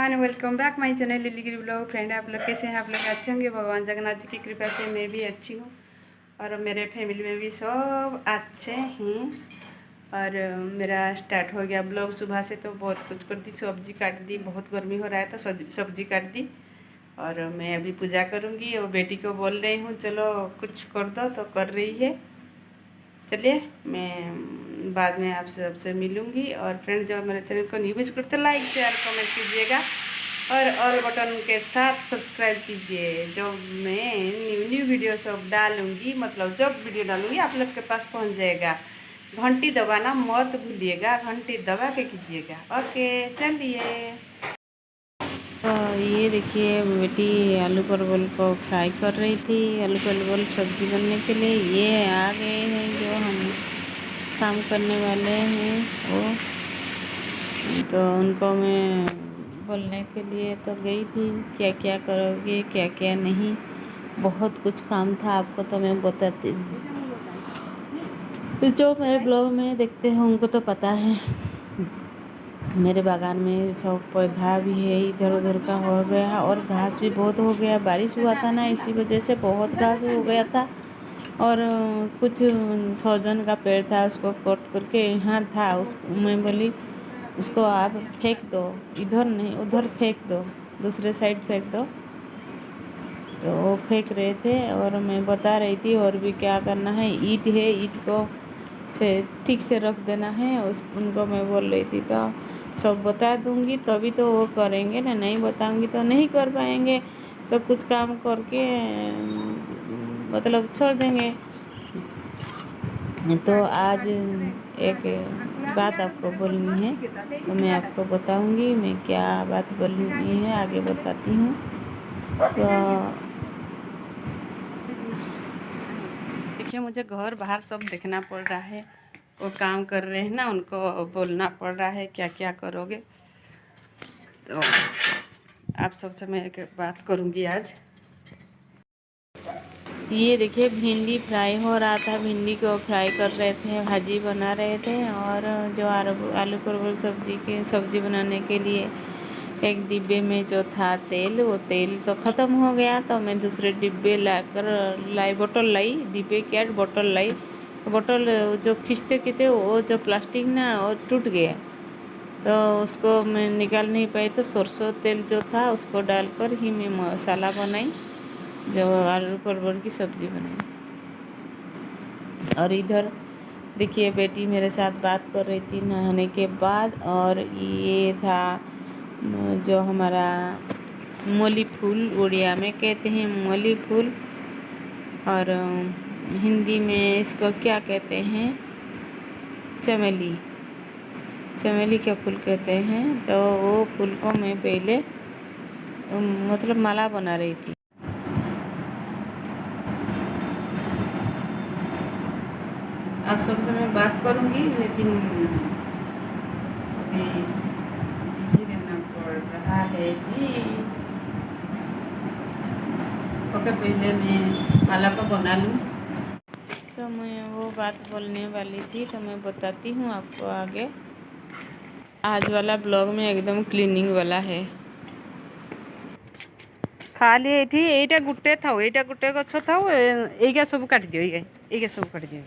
Everyone, welcome back my channel lily Giri blog. Friend, आप लोग कैसे हैं? आप लोग अच्छे होंगे। भगवान जगन्नाथ जी की कृपा से मैं भी अच्छी हूँ और मेरे फैमिली में भी सब अच्छे हैं। और मेरा स्टार्ट हो गया ब्लॉग सुबह से। तो बहुत कुछ कर दी, सब्जी काट दी, बहुत गर्मी हो रहा है तो सब्जी काट दी। और मैं अभी पूजा करूँगी और बेटी को बोल रही हूँ चलो कुछ कर दो, तो कर रही है। चलिए, मैं बाद में आप सबसे मिलूँगी। और फ्रेंड, जब मेरे चैनल को न्यू विजिट करते लाइक शेयर कमेंट कीजिएगा और ऑल बटन के साथ सब्सक्राइब कीजिए। जो मैं न्यू वीडियो सब डालूँगी, मतलब जब वीडियो डालूँगी आप लोग के पास पहुँच जाएगा। घंटी दबाना मत भूलिएगा, घंटी दबा के कीजिएगा। ओके, चलिए। तो ये देखिए, बेटी आलू परवल को फ्राई कर रही थी। आलू परवल सब्जी बनने के लिए ये आ गए हैं जो हम काम करने वाले हैं वो। तो उनको मैं बोलने के लिए तो गई थी, क्या क्या करोगे क्या क्या नहीं। बहुत कुछ काम था, आपको तो मैं बताती हूँ। तो जो मेरे ब्लॉग में देखते हैं उनको तो पता है। मेरे बागान में सब पौधा भी है, इधर उधर का हो गया और घास भी बहुत हो गया। बारिश हुआ था ना, इसी वजह से बहुत घास हो गया था। और कुछ सहजन का पेड़ था, उसको कट करके यहाँ था। मैं बोली उसको आप फेंक दो, इधर नहीं उधर फेंक दो, दूसरे साइड फेंक दो। तो वो फेंक रहे थे और मैं बता रही थी और भी क्या करना है। ईंट है, ईंट को से ठीक से रख देना है उनको मैं बोल रही थी। तो सब बता दूंगी तभी तो वो करेंगे ना, नहीं बताऊंगी तो नहीं कर पाएंगे। तो कुछ काम करके मतलब छोड़ देंगे। तो आज एक बात आपको बोलनी है, तो मैं आपको बताऊंगी मैं क्या बात बोलनी है, आगे बताती हूँ। तो देखिए, मुझे घर बाहर सब देखना पड़ रहा है। वो काम कर रहे हैं ना, उनको बोलना पड़ रहा है क्या क्या करोगे। तो आप सबसे मैं एक बात करूँगी आज। ये देखिए, भिंडी फ्राई हो रहा था। भिंडी को फ्राई कर रहे थे, भाजी बना रहे थे। और जो आलू परवल सब्जी बनाने के लिए एक डिब्बे में जो था तेल, वो तेल तो ख़त्म हो गया। तो मैं दूसरे डिब्बे लाई, बोतल लाई, डिब्बे क्या बोतल लाई। बोतल जो खींचते खींचते वो जो प्लास्टिक ना वो टूट गया। तो उसको मैं निकाल नहीं पाई, तो सरसों तेल जो था उसको डालकर ही मैं मसाला बनाई, जो आलू परवल की सब्ज़ी बनाई। और इधर देखिए, बेटी मेरे साथ बात कर रही थी नहाने के बाद। और ये था जो हमारा मोली फूल, उड़िया में कहते हैं मोली फूल, और हिंदी में इसको क्या कहते हैं, चमेली, चमेली का फूल कहते हैं। तो वो फूल को मैं पहले मतलब माला बना रही थी। आप सबसे मैं बात करूँगी, लेकिन अभी बिजी रहना पड़ रहा है जी। ओके, पहले मैं माला को बना लूँ। तो मैं वो बात बोलने वाली थी, तो मैं बताती हूँ आपको आगे। आज वाला ब्लॉग में एकदम क्लीनिंग वाला है। खाली एटा गुटे था, एटा गुटे गछ था, एइगा सब काट दियो, एइगा सब काट दियो,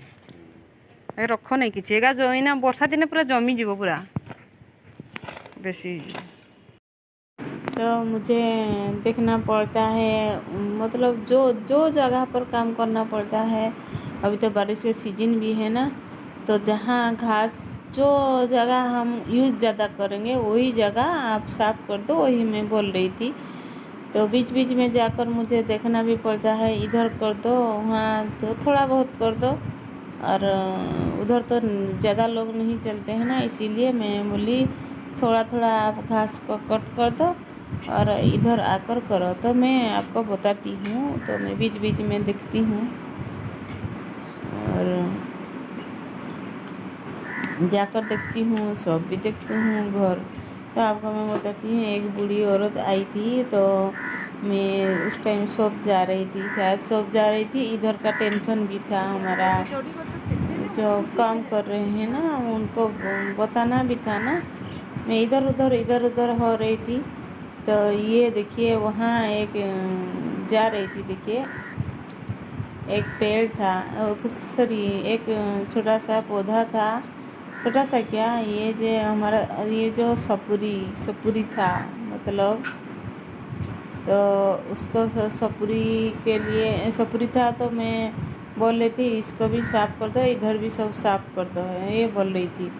रख नहीं किसी। एगा जो इना वर्षा दिन पूरा जमी जीव पूरा बेसी। तो मुझे देखना पड़ता है, मतलब जो जो जगह पर काम करना पड़ता है। अभी तो बारिश का सीजन भी है ना, तो जहाँ घास जो जगह हम यूज़ ज़्यादा करेंगे वही जगह आप साफ़ कर दो, वही मैं बोल रही थी। तो बीच बीच में जाकर मुझे देखना भी पड़ता है, इधर कर दो, वहाँ तो थोड़ा बहुत कर दो। और उधर तो ज़्यादा लोग नहीं चलते हैं ना, इसीलिए मैं बोली थोड़ा थोड़ा आप घास को कट कर दो और इधर आकर करो। तो मैं आपको बताती हूँ, तो मैं बीच बीच में देखती हूँ और जाकर देखती हूँ, सब भी देखती हूँ घर। तो आपको मैं बताती हूँ, एक बूढ़ी औरत आई थी, तो मैं उस टाइम शॉप जा रही थी, शायद शॉप जा रही थी। इधर का टेंशन भी था हमारा, जो काम कर रहे हैं ना उनको बताना भी था ना। मैं इधर उधर हो रही थी। तो ये देखिए वहाँ एक जा रही थी, देखिए एक पेड़ था, सॉरी एक छोटा सा पौधा था, छोटा सा क्या, ये जो हमारा ये जो सपुरी था मतलब, तो उसको सपुरी के लिए सपुरी था, तो मैं बोल रही थी इसको भी साफ़ कर दो, इधर भी सब साफ़ कर दो, ये बोल रही थी।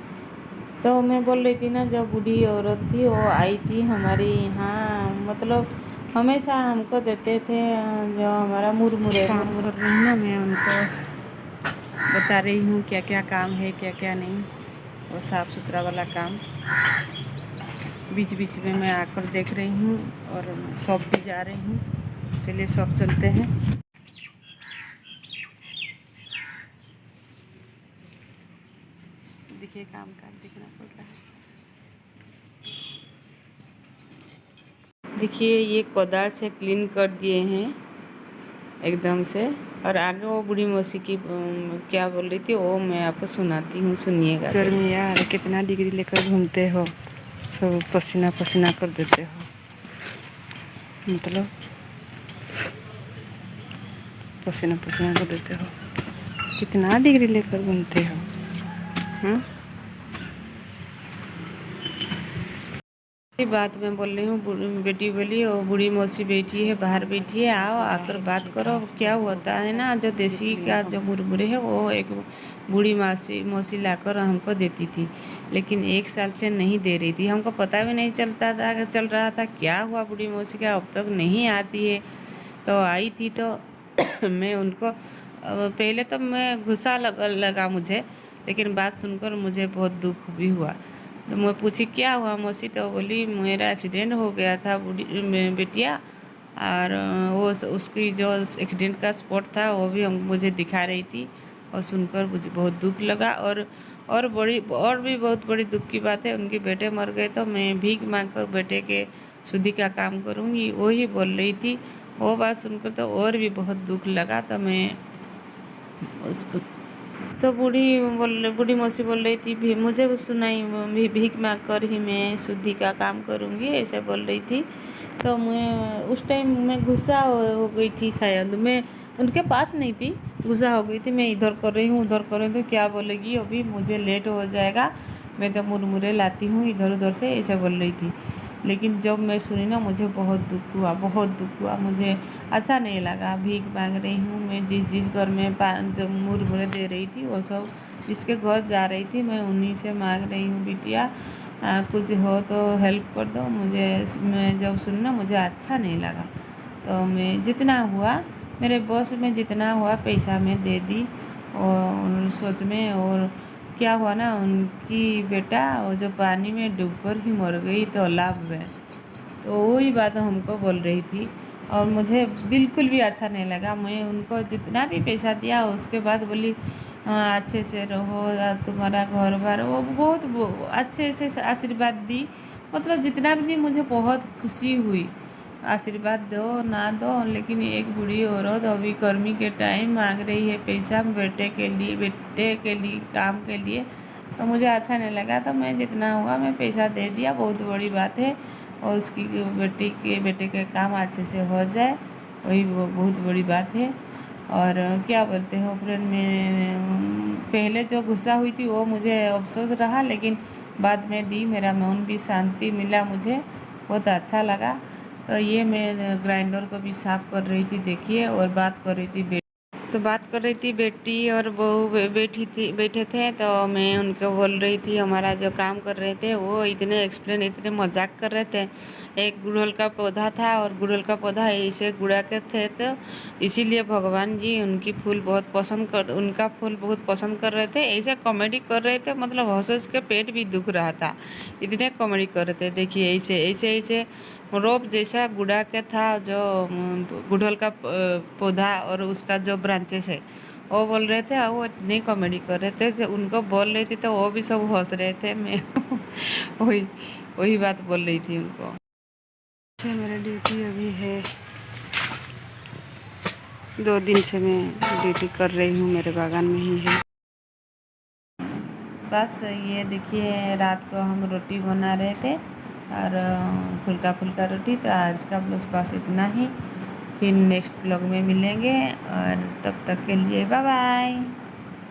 तो मैं बोल रही थी ना, जो बूढ़ी औरत थी वो आई थी हमारे यहाँ, मतलब हमेशा हमको देते थे जो हमारा मुरमुरे नहीं ना, मैं उनको बता रही हूँ क्या क्या काम है क्या क्या नहीं, वो साफ़ सुथरा वाला काम बीच बीच में मैं आकर देख रही हूँ, और शॉप भी जा रही हूँ। चलिए शॉप चलते हैं। देखिए काम देखना पड़ रहा है। देखिए ये कोदाल से क्लीन कर दिए हैं एकदम से, और आगे वो बूढ़ी मौसी की क्या बोल रही थी वो मैं आपको सुनाती हूँ, सुनिएगा। गर्मी यार, कितना डिग्री लेकर घूमते हो, सब पसीना पसीना कर देते हो, मतलब पसीना पसीना कर देते हो, कितना डिग्री लेकर घूमते हो। ये बात मैं बोल रही हूँ, बेटी बोली और बूढ़ी मौसी बैठी है बाहर, बैठी है, आओ आकर बात करो। क्या होता है ना, जो देसी का जो मुरमुरे है वो एक बूढ़ी मौसी लाकर हमको देती थी, लेकिन 1 साल से नहीं दे रही थी, हमको पता भी नहीं चल रहा था क्या हुआ बूढ़ी मौसी का, अब तक नहीं आती है। तो आई थी तो मैं उनको पहले तो मैं गुस्सा लगा मुझे, लेकिन बात सुनकर मुझे बहुत दुख भी हुआ। तो मैं पूछी क्या हुआ मौसी, तो बोली मेरा एक्सीडेंट हो गया था बूढ़ी बेटिया, और वो उसकी जो एक्सीडेंट का स्पॉट था वो भी मुझे दिखा रही थी, और सुनकर मुझे बहुत दुख लगा। और भी बहुत बड़ी दुख की बात है, उनके बेटे मर गए, तो मैं भीख मांग कर बेटे के शुद्धि का काम करूँगी, वो ही बोल रही थी। वो बात सुनकर तो और भी बहुत दुख लगा। तो मैं उसको तो बूढ़ी मौसी बोल रही थी, भी मुझे सुनाई भीख मांग कर ही मैं शुद्धि का काम करूँगी, ऐसे बोल रही थी। तो मैं उस टाइम मैं गुस्सा हो गई थी, शायद मैं उनके पास नहीं थी, गुस्सा हो गई थी, मैं इधर कर रही हूँ उधर कर रही हूँ, तो क्या बोलेगी अभी, मुझे लेट हो जाएगा, मैं तो मुरमुरे लाती हूँ इधर उधर से, ऐसे बोल रही थी। लेकिन जब मैं सुनी ना, मुझे बहुत दुख हुआ, बहुत दुख हुआ, मुझे अच्छा नहीं लगा। भीख मांग रही हूँ मैं, जिस घर में मुरमुरे दे रही थी, वो सब जिसके घर जा रही थी मैं उन्हीं से मांग रही हूँ, बिटिया कुछ हो तो हेल्प कर दो मुझे। मैं जब सुनी ना, मुझे अच्छा नहीं लगा, तो मैं जितना हुआ मेरे बॉस में जितना हुआ पैसा में दे दी, और सोच में। और क्या हुआ ना, उनकी बेटा वो जो पानी में डूबकर ही मर गई तालाब में, तो वही बात हमको बोल रही थी, और मुझे बिल्कुल भी अच्छा नहीं लगा। मैं उनको जितना भी पैसा दिया, उसके बाद बोली हाँ अच्छे से रहो, तुम्हारा घर बार, वो बहुत अच्छे से आशीर्वाद दी, मतलब जितना भी दी मुझे बहुत खुशी हुई। आशीर्वाद दो ना दो, लेकिन एक बूढ़ी औरत अभी गर्मी के टाइम मांग रही है पैसा बेटे के लिए काम के लिए, तो मुझे अच्छा नहीं लगा। तो मैं जितना हुआ मैं पैसा दे दिया, बहुत बड़ी बात है, और उसकी बेटे के काम अच्छे से हो जाए, वही बहुत बड़ी बात है। और क्या बोलते हो फ्रेंड, में पहले जो गुस्सा हुई थी वो मुझे अफसोस रहा, लेकिन बाद में दी, मेरा मन भी शांति मिला, मुझे बहुत अच्छा लगा। तो ये मैं ग्राइंडर को भी साफ़ कर रही थी, देखिए, और बात कर रही थी बात कर रही थी, बेटी और बहू बैठे थे, तो मैं उनको बोल रही थी हमारा जो काम कर रहे थे, वो इतने मजाक कर रहे थे। एक गुड़हल का पौधा था, और गुड़हल का पौधा ऐसे गुड़ा के थे, तो इसीलिए भगवान जी उनका फूल बहुत पसंद कर रहे थे, ऐसे कॉमेडी कर रहे थे, मतलब हंस के पेट भी दुख रहा था, इतने कॉमेडी कर रहे थे। देखिए ऐसे रोप जैसा गुड़ा के था, जो गुड़हल का पौधा और उसका जो ब्रांचेस है, वो बोल रहे थे, और वो इतनी कॉमेडी कर रहे थे, जो उनको बोल रही थी तो वो भी सब हंस रहे थे। मैं वही वही बात बोल रही थी उनको। मेरा ड्यूटी अभी है, 2 दिन से मैं ड्यूटी कर रही हूँ, मेरे बागान में ही है। बस ये देखिए, रात को हम रोटी बना रहे थे, और फुल्का फुल्का रोटी। तो आज का बस इतना ही, फिर नेक्स्ट व्लॉग में मिलेंगे और तब तक के लिए बाय बाय।